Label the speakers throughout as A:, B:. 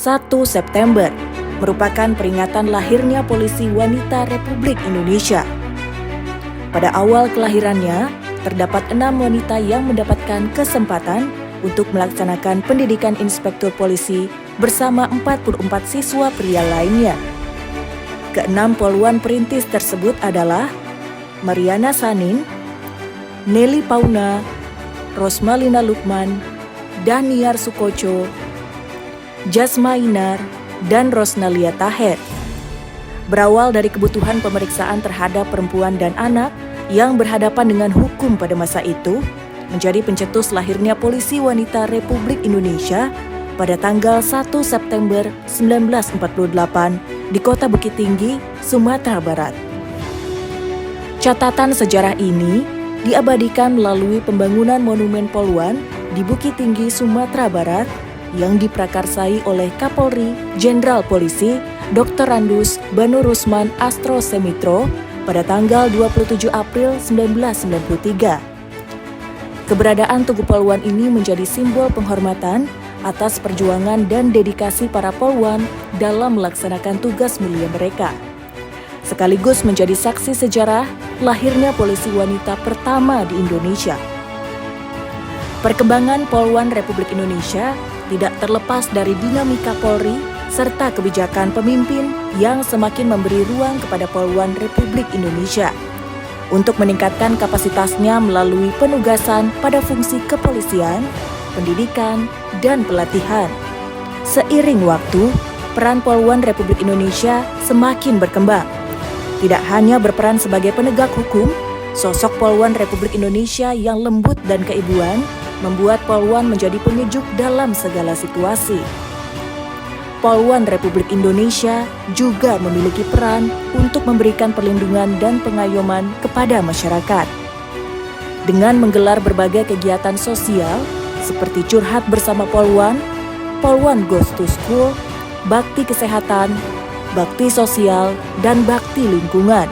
A: 1 September merupakan peringatan lahirnya Polisi Wanita Republik Indonesia. Pada awal kelahirannya, terdapat 6 wanita yang mendapatkan kesempatan untuk melaksanakan pendidikan inspektur polisi bersama 44 siswa pria lainnya. Keenam poluan perintis tersebut adalah Mariana Sanin, Nelly Pauna, Rosmalina Lukman, Daniar Sukoco, Jasma Inar, dan Rosnalia Taher. Berawal dari kebutuhan pemeriksaan terhadap perempuan dan anak yang berhadapan dengan hukum pada masa itu, menjadi pencetus lahirnya Polisi Wanita Republik Indonesia pada tanggal 1 September 1948 di Kota Bukit Tinggi, Sumatera Barat. Catatan sejarah ini diabadikan melalui pembangunan Monumen Poluan di Bukit Tinggi, Sumatera Barat yang diprakarsai oleh Kapolri Jenderal Polisi Dr. Randus Banu Rusman Astro Semitro pada tanggal 27 April 1993. Keberadaan Tugu Poluan ini menjadi simbol penghormatan atas perjuangan dan dedikasi para poluan dalam melaksanakan tugas mulia mereka, sekaligus menjadi saksi sejarah lahirnya polisi wanita pertama di Indonesia. Perkembangan Poluan Republik Indonesia tidak terlepas dari dinamika Polri serta kebijakan pemimpin yang semakin memberi ruang kepada Poluan Republik Indonesia untuk meningkatkan kapasitasnya melalui penugasan pada fungsi kepolisian, pendidikan, dan pelatihan. Seiring waktu, peran Poluan Republik Indonesia semakin berkembang. Tidak hanya berperan sebagai penegak hukum, sosok Poluan Republik Indonesia yang lembut dan keibuan membuat Poluan menjadi penyejuk dalam segala situasi. Poluan Republik Indonesia juga memiliki peran untuk memberikan perlindungan dan pengayoman kepada masyarakat. Dengan menggelar berbagai kegiatan sosial seperti curhat bersama Poluan, Poluan Goes to School, bakti kesehatan, bakti sosial, dan bakti lingkungan.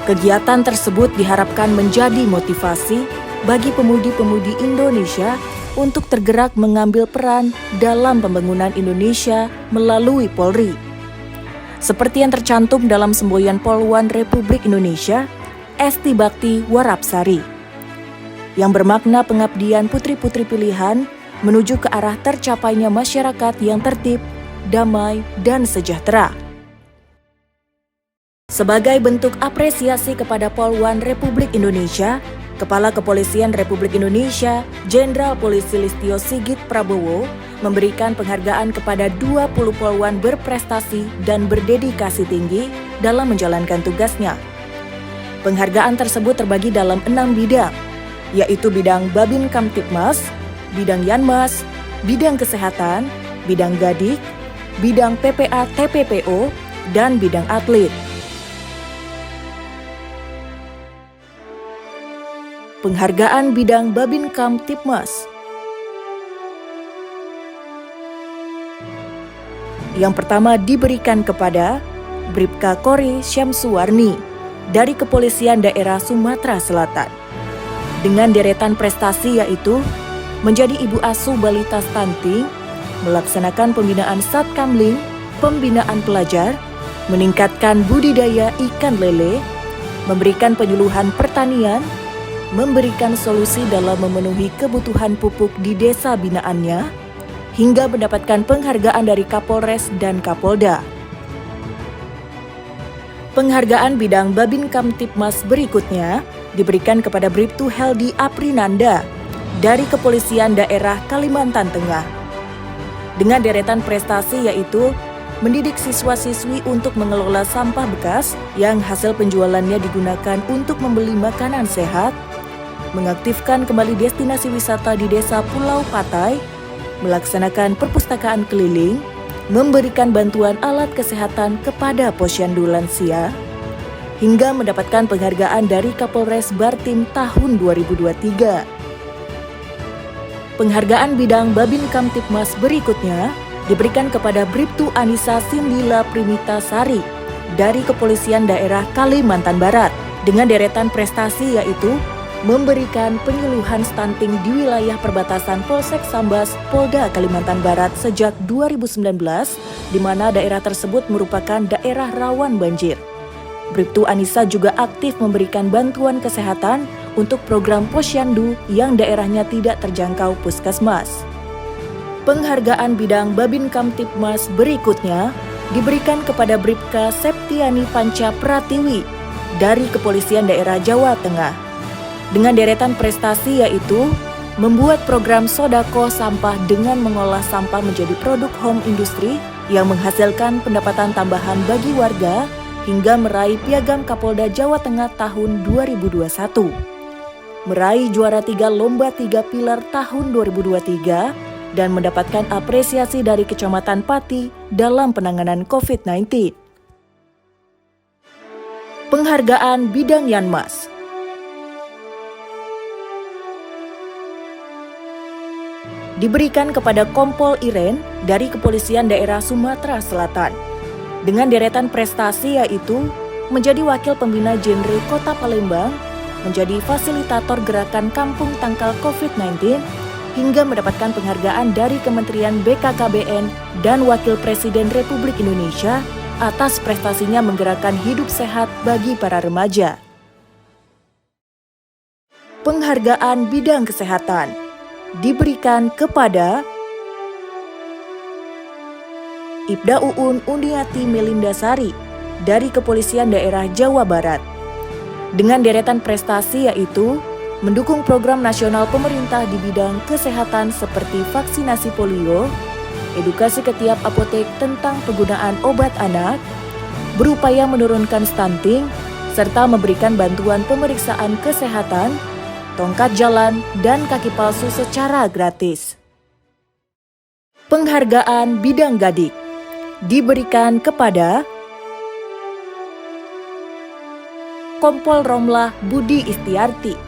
A: Kegiatan tersebut diharapkan menjadi motivasi bagi pemudi-pemudi Indonesia untuk tergerak mengambil peran dalam pembangunan Indonesia melalui Polri. Seperti yang tercantum dalam semboyan Poluan Republik Indonesia, Esti Bakti Warapsari, yang bermakna pengabdian putri-putri pilihan menuju ke arah tercapainya masyarakat yang tertib, damai, dan sejahtera. Sebagai bentuk apresiasi kepada Poluan Republik Indonesia, Kepala Kepolisian Republik Indonesia, Jenderal Polisi Listio Sigit Prabowo, memberikan penghargaan kepada 20 poluan berprestasi dan berdedikasi tinggi dalam menjalankan tugasnya. Penghargaan tersebut terbagi dalam 6 bidang, yaitu bidang Babin Kamtipmas, bidang Yanmas, bidang kesehatan, bidang Gadik, bidang PPA TPPO, dan bidang atlet. Penghargaan bidang Babin Kamtipmas. Yang pertama diberikan kepada Bribka Kori Syamsuwarni dari Kepolisian Daerah Sumatera Selatan. Dengan deretan prestasi yaitu menjadi ibu asuh balita stunting, melaksanakan pembinaan satkamling, pembinaan pelajar, meningkatkan budidaya ikan lele, memberikan penyuluhan pertanian, memberikan solusi dalam memenuhi kebutuhan pupuk di desa binaannya, hingga mendapatkan penghargaan dari Kapolres dan Kapolda. Penghargaan bidang Babin Kamtipmas berikutnya diberikan kepada Bribtu Heldi Aprinanda dari Kepolisian Daerah Kalimantan Tengah. Dengan deretan prestasi yaitu mendidik siswa-siswi untuk mengelola sampah bekas yang hasil penjualannya digunakan untuk membeli makanan sehat, mengaktifkan kembali destinasi wisata di Desa Pulau Patai, melaksanakan perpustakaan keliling, memberikan bantuan alat kesehatan kepada posyandu lansia, hingga mendapatkan penghargaan dari Kapolres Bartim tahun 2023. Penghargaan bidang Babin Kamtipmas berikutnya diberikan kepada Bribtu Anissa Sindila Primita Sari dari Kepolisian Daerah Kalimantan Barat dengan deretan prestasi yaitu memberikan penyuluhan stunting di wilayah perbatasan Polsek Sambas, Polda Kalimantan Barat sejak 2019, di mana daerah tersebut merupakan daerah rawan banjir. Bribtu Anissa juga aktif memberikan bantuan kesehatan untuk program Posyandu yang daerahnya tidak terjangkau puskesmas. Penghargaan bidang Babin Kamtibmas berikutnya diberikan kepada Bribka Septiani Panca Pratiwi dari Kepolisian Daerah Jawa Tengah. Dengan deretan prestasi yaitu membuat program Sodako Sampah dengan mengolah sampah menjadi produk home industry yang menghasilkan pendapatan tambahan bagi warga hingga meraih Piagam Kapolda Jawa Tengah tahun 2021. Meraih juara 3 Lomba 3 Pilar tahun 2023 dan mendapatkan apresiasi dari Kecamatan Pati dalam penanganan COVID-19. Penghargaan bidang Yanmas diberikan kepada Kompol Iren dari Kepolisian Daerah Sumatera Selatan. Dengan deretan prestasi yaitu menjadi Wakil Pembina Genre Kota Palembang, menjadi fasilitator gerakan Kampung Tangkal COVID-19, hingga mendapatkan penghargaan dari Kementerian BKKBN dan Wakil Presiden Republik Indonesia atas prestasinya menggerakkan hidup sehat bagi para remaja. Penghargaan bidang kesehatan diberikan kepada Ibda Uun Uniati Melindasari dari Kepolisian Daerah Jawa Barat. Dengan deretan prestasi yaitu mendukung program nasional pemerintah di bidang kesehatan seperti vaksinasi polio, edukasi ke tiap apotek tentang penggunaan obat anak, berupaya menurunkan stunting, serta memberikan bantuan pemeriksaan kesehatan, tongkat jalan, dan kaki palsu secara gratis. Penghargaan bidang Gadik diberikan kepada Kompol Romlah Budi Istiarti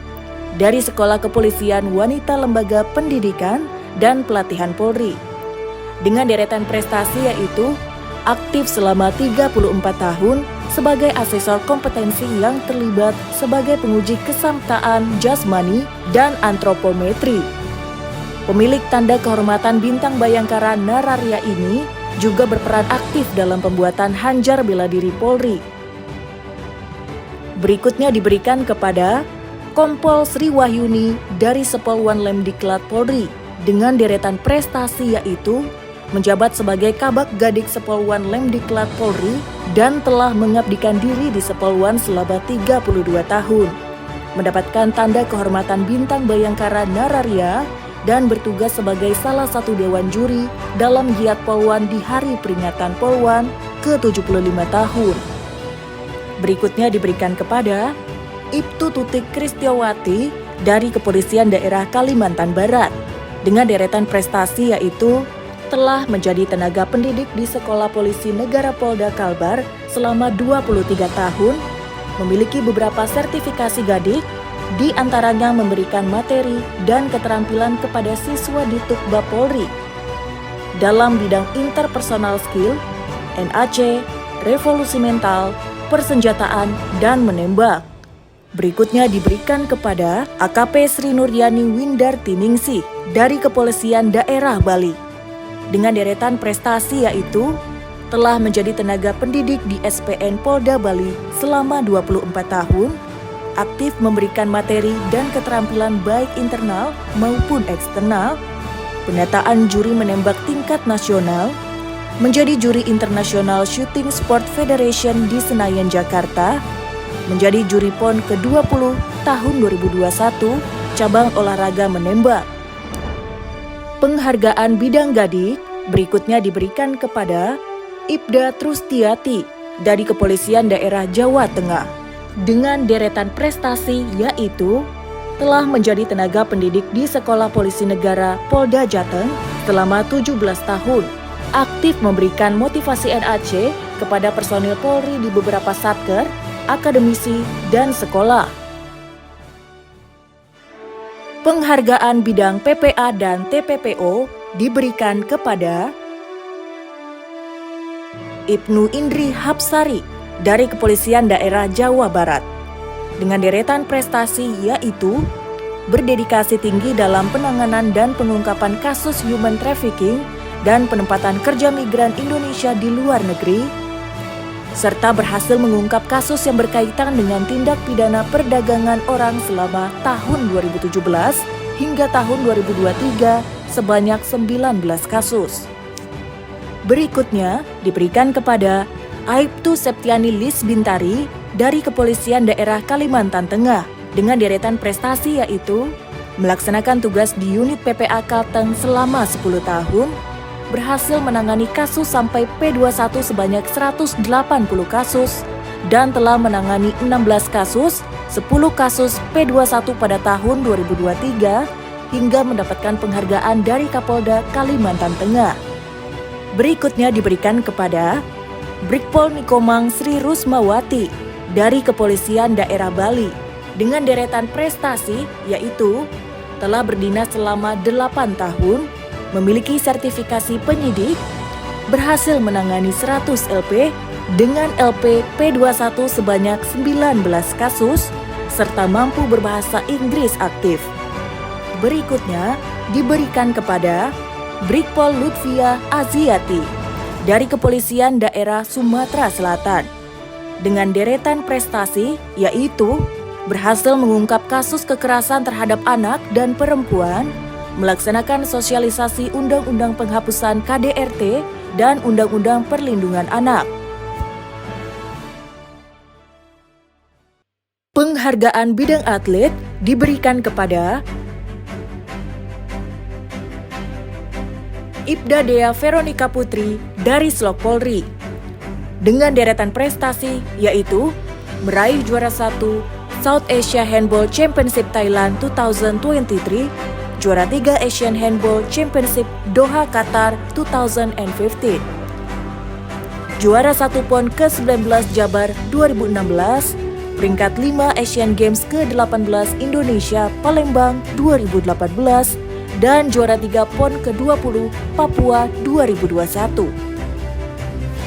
A: dari Sekolah Kepolisian Wanita Lembaga Pendidikan dan Pelatihan Polri. Dengan deretan prestasi yaitu aktif selama 34 tahun sebagai asesor kompetensi yang terlibat sebagai penguji kesamtaan jasmani dan antropometri. Pemilik tanda kehormatan Bintang Bayangkara Nararia ini juga berperan aktif dalam pembuatan Hanjar Bela Diri Polri. Berikutnya diberikan kepada Kompol Sri Wahyuni dari Sepolwan Lemdiklat Polri dengan deretan prestasi yaitu menjabat sebagai Kabak Gadik Sepolwan Lemdiklat Polri dan telah mengabdikan diri di Sepolwan selama 32 tahun. Mendapatkan tanda kehormatan Bintang Bayangkara Nararia dan bertugas sebagai salah satu dewan juri dalam giat Polwan di Hari Peringatan Polwan ke-75 tahun. Berikutnya diberikan kepada Ibtu Tutik Kristiawati dari Kepolisian Daerah Kalimantan Barat dengan deretan prestasi yaitu telah menjadi tenaga pendidik di Sekolah Polisi Negara Polda Kalbar selama 23 tahun, memiliki beberapa sertifikasi Gadik, di antaranya memberikan materi dan keterampilan kepada siswa di Tukbab Polri dalam bidang interpersonal skill, NAC, revolusi mental, persenjataan, dan menembak. Berikutnya diberikan kepada AKP Sri Nuryani Windarti Ningsih dari Kepolisian Daerah Bali. Dengan deretan prestasi yaitu telah menjadi tenaga pendidik di SPN Polda Bali selama 24 tahun, aktif memberikan materi dan keterampilan baik internal maupun eksternal, penataan juri menembak tingkat nasional, menjadi juri internasional Shooting Sport Federation di Senayan, Jakarta, menjadi juri PON ke-20 tahun 2021, cabang olahraga menembak. Penghargaan bidang Gadik berikutnya diberikan kepada Ibda Trustiati dari Kepolisian Daerah Jawa Tengah dengan deretan prestasi yaitu telah menjadi tenaga pendidik di Sekolah Polisi Negara Polda Jateng selama 17 tahun, aktif memberikan motivasi NAC kepada personil Polri di beberapa satker, akademisi, dan sekolah. Penghargaan bidang PPA dan TPPO diberikan kepada Ibnu Indri Hapsari dari Kepolisian Daerah Jawa Barat dengan deretan prestasi yaitu berdedikasi tinggi dalam penanganan dan pengungkapan kasus human trafficking dan penempatan kerja migran Indonesia di luar negeri, serta berhasil mengungkap kasus yang berkaitan dengan tindak pidana perdagangan orang selama tahun 2017 hingga tahun 2023 sebanyak 19 kasus. Berikutnya diberikan kepada Aibtu Septiani Lis Bintari dari Kepolisian Daerah Kalimantan Tengah dengan deretan prestasi yaitu melaksanakan tugas di unit PPA Kalteng selama 10 tahun, berhasil menangani kasus sampai P21 sebanyak 180 kasus, dan telah menangani 16 kasus, 10 kasus P21 pada tahun 2023, hingga mendapatkan penghargaan dari Kapolda Kalimantan Tengah. Berikutnya diberikan kepada Brigpol Nikomang Sri Rusmawati dari Kepolisian Daerah Bali dengan deretan prestasi yaitu telah berdinas selama 8 tahun, memiliki sertifikasi penyidik, berhasil menangani 100 LP dengan LP P21 sebanyak 19 kasus, serta mampu berbahasa Inggris aktif. Berikutnya diberikan kepada Brigpol Lutfia Aziati dari Kepolisian Daerah Sumatera Selatan dengan deretan prestasi yaitu berhasil mengungkap kasus kekerasan terhadap anak dan perempuan, melaksanakan sosialisasi Undang-Undang Penghapusan KDRT dan Undang-Undang Perlindungan Anak. Penghargaan bidang atlet diberikan kepada Ibda Dea Veronica Putri dari Slok Polri dengan deretan prestasi yaitu meraih juara 1 South Asia Handball Championship Thailand 2023, juara 3 Asian Handball Championship Doha Qatar 2015, juara 1 PON ke-19 Jabar 2016, peringkat 5 Asian Games ke-18 Indonesia Palembang 2018, dan juara 3 PON ke-20 Papua 2021.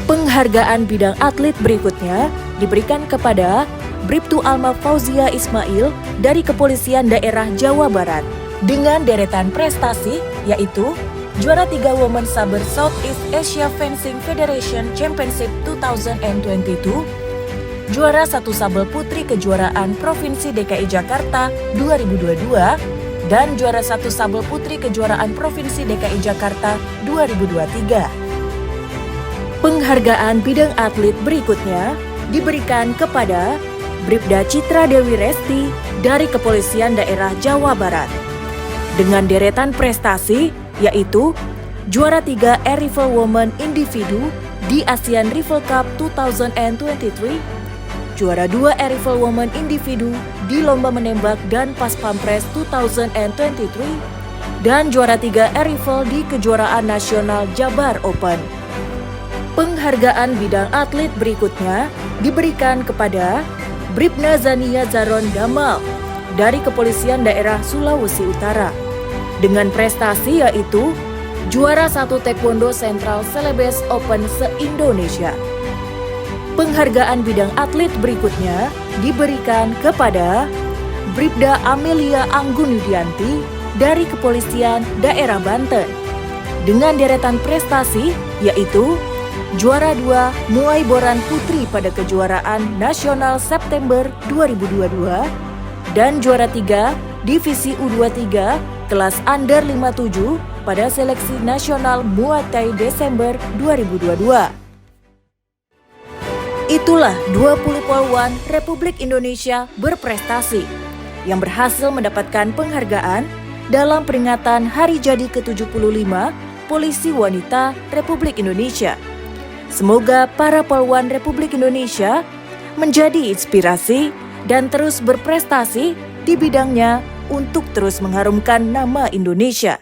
A: Penghargaan bidang atlet berikutnya diberikan kepada Bribtu Alma Fauzia Ismail dari Kepolisian Daerah Jawa Barat dengan deretan prestasi yaitu juara 3 Women Saber Southeast Asia Fencing Federation Championship 2022, juara 1 Sabel Putri Kejuaraan Provinsi DKI Jakarta 2022, dan juara 1 Sabel Putri Kejuaraan Provinsi DKI Jakarta 2023. Penghargaan bidang atlet berikutnya diberikan kepada Bribda Citra Dewi Resti dari Kepolisian Daerah Jawa Barat dengan deretan prestasi yaitu juara 3 Air Rifle Women Individu di ASEAN Rifle Cup 2023, juara 2 Air Rifle Women Individu di Lomba Menembak dan Pas Pampres 2023, dan juara 3 Air Rifle di Kejuaraan Nasional Jabar Open. Penghargaan bidang atlet berikutnya diberikan kepada Bribna Zania Zaron Damal dari Kepolisian Daerah Sulawesi Utara dengan prestasi yaitu juara 1 Taekwondo Central Celebes Open se-Indonesia. Penghargaan bidang atlet berikutnya diberikan kepada Bribda Amelia Anggun Yudianti dari Kepolisian Daerah Banten dengan deretan prestasi yaitu juara 2 Muay Boran Putri pada Kejuaraan Nasional September 2022 dan juara 3 Divisi U23 kelas Under 57 pada Seleksi Nasional Muay Thai Desember 2022. Itulah 20 poluan Republik Indonesia berprestasi yang berhasil mendapatkan penghargaan dalam peringatan Hari Jadi ke-75 Polisi Wanita Republik Indonesia. Semoga para poluan Republik Indonesia menjadi inspirasi dan terus berprestasi di bidangnya untuk terus mengharumkan nama Indonesia.